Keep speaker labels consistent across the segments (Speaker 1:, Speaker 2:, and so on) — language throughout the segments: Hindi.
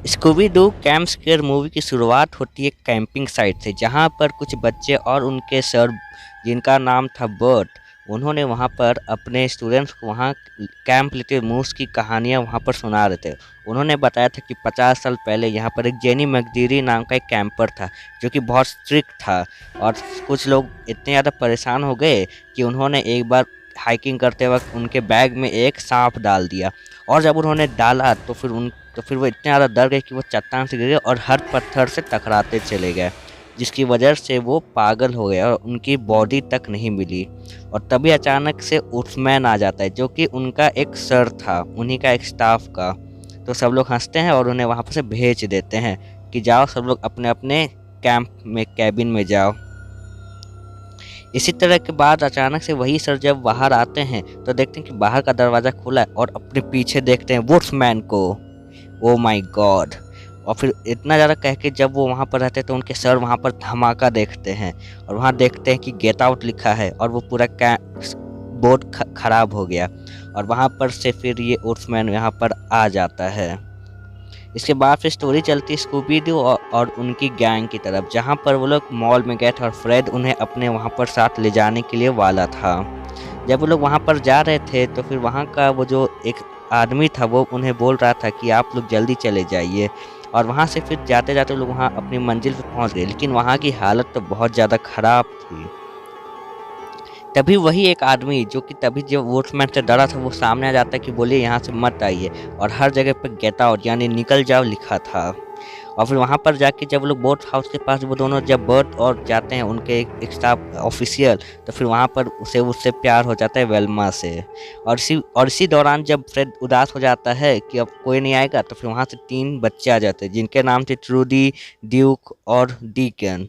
Speaker 1: Scooby Doo camp square movie की शुरुआत होती है कैंपिंग साइट से, जहां पर कुछ बच्चे और उनके सर, जिनका नाम था बर्ट, उन्होंने वहां पर अपने स्टूडेंट्स को वहां कैंप लिटिल मूस की कहानियां वहां पर सुना रहे थे। उन्होंने बताया था कि 50 साल पहले यहाँ पर एक जेनी मैकडीरी नाम का एक कैंपर था, जो कि बहुत स्ट्रिक्ट था। और कुछ लोग इतने ज़्यादा परेशान हो गए कि उन्होंने एक बार हाइकिंग करते वक्त उनके बैग में एक सांप डाल दिया। और जब उन्होंने डाला तो फिर वो इतने ज़्यादा डर गए कि वो चट्टान से गिरे और हर पत्थर से टकराते चले गए, जिसकी वजह से वो पागल हो गए और उनकी बॉडी तक नहीं मिली। और तभी अचानक से उस्मैन आ जाता है, जो कि उनका एक सर था, उन्हीं का एक स्टाफ का। तो सब लोग हंसते हैं और उन्हें वहाँ पर से भेज देते हैं कि जाओ सब लोग अपने अपने कैंप में, कैबिन में जाओ। इसी तरह के बाद अचानक से वही सर जब बाहर आते हैं तो देखते हैं कि बाहर का दरवाज़ा खुला है और अपने पीछे देखते हैं वुड्समैन को। Oh my God. और फिर इतना ज़्यादा कह के जब वो वहाँ पर रहते तो उनके सर वहाँ पर धमाका देखते हैं और वहाँ देखते हैं कि गेट आउट लिखा है और वो पूरा बोर्ड खराब हो गया। और वहाँ पर से फिर ये वुड्समैन यहाँ पर आ जाता है। इसके बाद फिर स्टोरी चलती है स्कूबी डू और उनकी गैंग की तरफ, जहाँ पर वो लोग मॉल में गए थे और फ्रेड उन्हें अपने वहाँ पर साथ ले जाने के लिए वाला था। जब वो लोग वहाँ पर जा रहे थे तो फिर वहाँ का वो जो एक आदमी था वो उन्हें बोल रहा था कि आप लोग जल्दी चले जाइए। और वहाँ से फिर जाते जाते लोग वहाँ अपनी मंजिल पर पहुँच गए, लेकिन वहाँ की हालत तो बहुत ज़्यादा ख़राब थी। तभी वही एक आदमी, जो कि तभी जो वुड्समैन से डरा था, वो सामने आ जाता है कि बोलिए यहाँ से मत आइए, और हर जगह पर गेट आउट यानी निकल जाओ लिखा था। और फिर वहाँ पर जाके जब लोग बोट हाउस के पास वो दोनों जब बर्ट और जाते हैं उनके एक स्टाफ ऑफिशियल, तो फिर वहाँ पर उससे प्यार हो जाता है वेल्मा से। और इसी दौरान जब फ्रेड उदास हो जाता है कि अब कोई नहीं आएगा, तो फिर वहाँ से 3 बच्चे आ जाते हैं जिनके नाम थे ट्रूडी, ड्यूक और डीकन।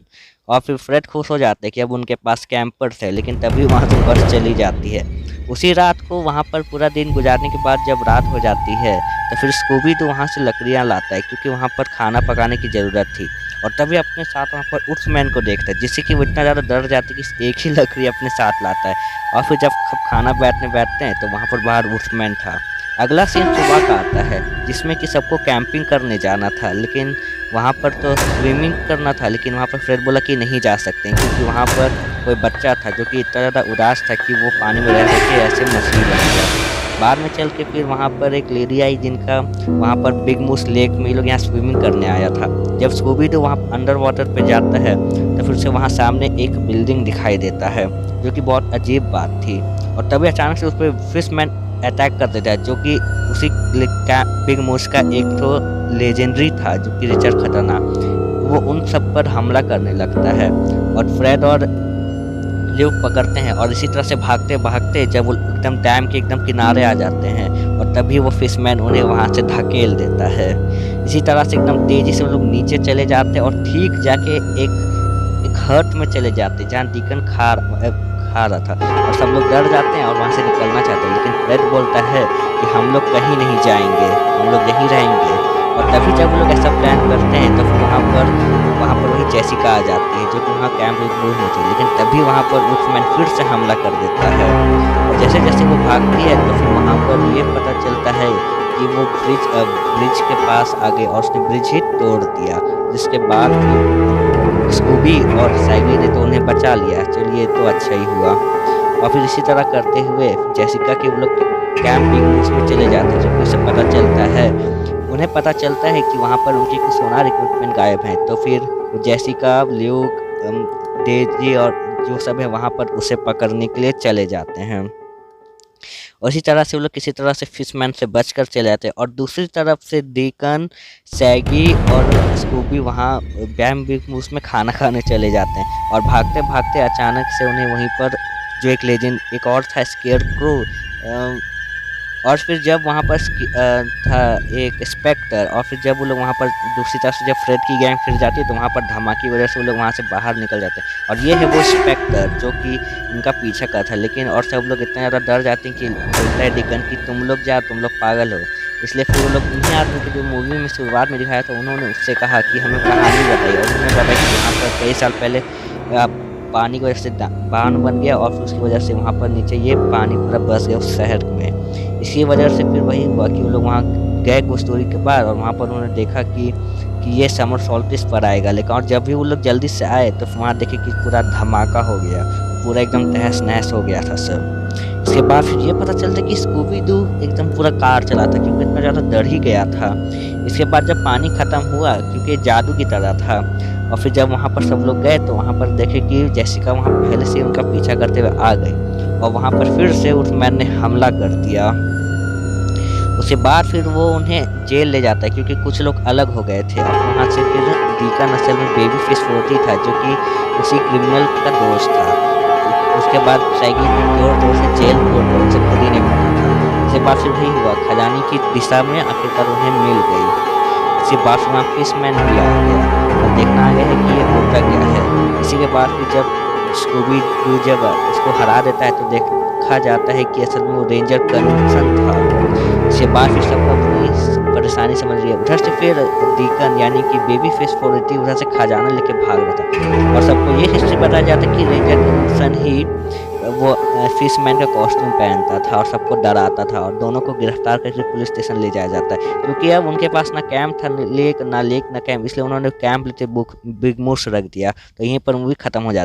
Speaker 1: और फिर फ्रेड खुश हो जाते हैं कि अब उनके पास कैंपर्स है, लेकिन तभी वहाँ से बस चली जाती है। उसी रात को वहाँ पर पूरा दिन गुजारने के बाद जब रात हो जाती है तो फिर स्कूबी तो वहाँ से लकड़ियाँ लाता है, क्योंकि वहाँ पर खाना पकाने की ज़रूरत थी। और तभी अपने साथ वहाँ पर वुड्समैन को देखता है, जिससे कि वो इतना ज़्यादा डर जाता है कि एक ही लकड़ी अपने साथ लाता है। और फिर जब खाना बैठते हैं तो वहाँ पर बाहर वुड्समैन था। अगला सीन सुबह का आता है, जिसमें कि सबको कैंपिंग करने जाना था, लेकिन वहाँ पर तो स्विमिंग करना था, लेकिन वहाँ पर फ्रेड बोला कि नहीं जा सकते, क्योंकि वहाँ पर कोई बच्चा था जो कि इतना ज़्यादा उदास था कि वो पानी में रह के ऐसे मछली बन गया। बाद में चल के फिर वहाँ पर एक लेडी आई, जिनका वहाँ पर बिग मूस लेक में ये लोग यहाँ स्विमिंग करने आया था। जब स्कूबी डू वहाँ अंडर वाटर पे जाता है तो फिर उसे वहाँ सामने एक बिल्डिंग दिखाई देता है, जो कि बहुत अजीब बात थी। और तभी अचानक से उस पर फिशमैन अटैक कर देता है, जो कि उसी बिग मूस का एक तो लेजेंडरी था, जो कि रिचर्ड खतरनाक, वो उन सब पर हमला करने लगता है। और फ्रेड और ल्यूक पकड़ते हैं और इसी तरह से भागते भागते जब वो एकदम डैम के एकदम किनारे आ जाते हैं, और तभी वो फिशमैन उन्हें वहाँ से धकेल देता है। इसी तरह से एकदम तेज़ी से वो लोग नीचे चले जाते हैं और ठीक जाके एक हर्ट में चले जाते हैं, जहाँ डीकन खा रहा था। और सब लोग डर जाते हैं और वहाँ से निकलना चाहते हैं, लेकिन फ्रेड बोलता है कि हम लोग कहीं नहीं जाएंगे, हम लोग यहीं रहेंगे। और तभी जब वो लोग ऐसा प्लान करते हैं तो फिर वहाँ पर वही जेसिका आ जाती है, जो कि वहाँ कैंप में थी, लेकिन तभी वहाँ पर वुड्समैन फिर से हमला कर देता है। और जैसे जैसे वो भागती है तो फिर वहाँ पर ये पता चलता है कि वो ब्रिज के पास आ गए और उसने ब्रिज ही तोड़ दिया, जिसके बाद स्कूबी और सैगी ने तो उन्हें बचा लिया। चलिए, तो अच्छा ही हुआ। और फिर इसी तरह करते हुए जेसिका के वो लोग कैंपिंग में चले जाते हैं, जब उसे पता चलता है, उन्हें पता चलता है कि वहाँ पर उनके कुछ सोनार इक्विपमेंट गायब हैं। तो फिर जेसिका, ल्यूक, डेजी और जो सब है वहाँ पर उसे पकड़ने के लिए चले जाते हैं। और इसी तरह से वो लोग किसी तरह से फिशमैन से बचकर चले जाते हैं। और दूसरी तरफ से डीकन, सैगी और स्कूबी वहाँ बिग मूस में खाना खाने चले जाते हैं। और भागते भागते अचानक से उन्हें वहीं पर जो एक और था स्केयर क्रो, और फिर जब वहाँ पर था एक स्पेक्टर। और फिर जब वो लोग वहाँ पर दूसरी तरफ से जब फ्रेड की गैंग फिर जाती है तो वहाँ पर धमाके की वजह से वो लोग वहाँ से बाहर निकल जाते हैं। और ये है वो स्पेक्टर जो कि इनका पीछा कर था, लेकिन और सब लोग इतना ज़्यादा डर जाते हैं कि बोलता है डिकन कि तुम लोग जाओ, तुम लोग पागल हो। इसलिए फिर वो लोग उन्हीं आदमी के जो मूवी में शुरुआत में दिखाया था, उन्होंने उससे कहा कि हमें कहानी बताई, और उन्होंने बताया कि यहाँ पर कई साल पहले पानी की वजह से बांध बन गया, और फिर उसकी वजह से वहाँ पर नीचे ये पानी पूरा बस गया उस शहर में। इसी वजह से फिर वही हुआ कि वो लोग वहाँ गए कुछ दूरी के बाद और वहाँ पर उन्होंने देखा कि ये समर सोल्स्टिस पर आएगा, लेकिन और जब भी वो लोग जल्दी से आए तो वहाँ देखे कि पूरा धमाका हो गया, पूरा एकदम तहस नहस हो गया था सब। इसके बाद फिर ये पता चलता कि स्कूबी डू एकदम पूरा कार चला था, क्योंकि इतना ज़्यादा डर ही गया था। इसके बाद जब पानी ख़त्म हुआ, क्योंकि जादू की तरह था, और फिर जब वहाँ पर सब लोग गए तो वहाँ पर देखे कि जेसिका वहाँ पहले से उनका पीछा करते हुए आ गई और वहाँ पर फिर से उल्फमैन ने हमला कर दिया। उसके बाद फिर वो उन्हें जेल ले जाता है, क्योंकि कुछ लोग अलग हो गए थे और वहाँ से फिर डीकन असल में बेबी फिश 40 था, जो कि उसी क्रिमिनल का दोस्त था। उसके बाद शैगी जोर से जेल कोर्ट में उनसे खुद ही नहीं बना था। इसके बाद फिर वही हुआ, खजाने की दिशा में आखिरकार उन्हें मिल गई। इसके बाद वहाँ फिशमैन भी आ गया और देखना आ गया है कि ये होता क्या है। इसी के बाद फिर जब स्कूबी डू जब उसको हरा देता है तो देखा जाता है कि असल में वो रेंजर कन्सन था। इसके बाद फिर सबको अपनी परेशानी समझ रही है। उधर से फिर डीकन यानी कि बेबी फिश 40 उधर से खजाना लेके भाग रहा था और सबको ये हिस्ट्री बताया जाता है कि रेंजर कन्सन ही वो फिशमैन का कॉस्ट्यूम पहनता था और सबको डराता था, और दोनों को गिरफ्तार करके पुलिस स्टेशन ले जाया जाता है, क्योंकि अब उनके पास ना कैंप था ना लेक ना कैंप, इसलिए उन्होंने कैंप लेते बिग मूस रख दिया। तो यहीं पर मूवी खत्म हो जाती है।